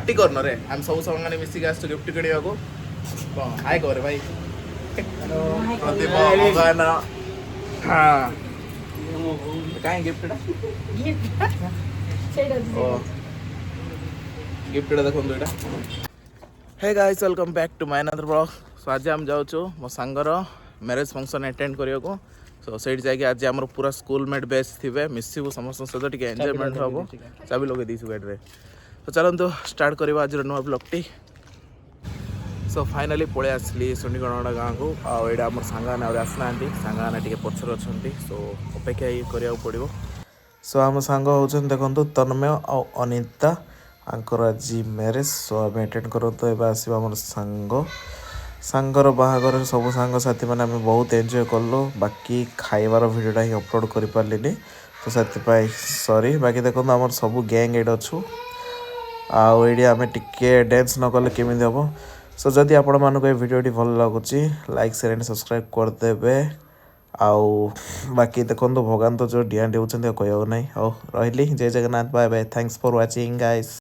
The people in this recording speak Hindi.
पार्टी करनो रे हम सब संग मिसिक आस गिफ्ट किणवा को हाय करे भाई प्रदीप मगान हाँ कहीं गिफ्ट गिफ्ट देखो hey guys welcome back to my another blog so आज हम जाऊँ मो सांगर मैरेज फंक्शन अटेंड करने सो सेठ जाके आज आम पूरा स्कूल मेट बेच थे मिसबू समस्त सहित टी एंजॉयमेंट हम चाबी लगे दीसु गाड़ी तो चलते स्टार्ट करवा आज नुआ ब्लॉगटी सो फाइनाली पलि आसली सुंडीगणा गाँव को आईटा आम सांगाने आसना सांगाने टे पचर अच्छा सो अपेक्षा करा पड़ो सो आम सांग होती देखो तन्मय और अनिता आंकर आज मैरेज सो आम अटेंड करूँ तो ये आसो आम सांग सांगर बाहागर सब सांगसाथी मैंने आम बहुत एंजॉय कलु बाकी खाइबार भिडियोटा ही अपलोड कर पार्लिनी तो से सॉरी बाकी देखो आम सब गैंग एट अच्छू आईडी आम टे डांस न कले केमी हम सो जदि आपण मानक ये भिडियोटी भल लगुच लाइक शेयर एंड सब्सक्राइब करदेवे आउ बाकी देखो भगवान तो जो डिया देउछन कहू ना हो रही जय Jagannath bye bye thanks for watching guys.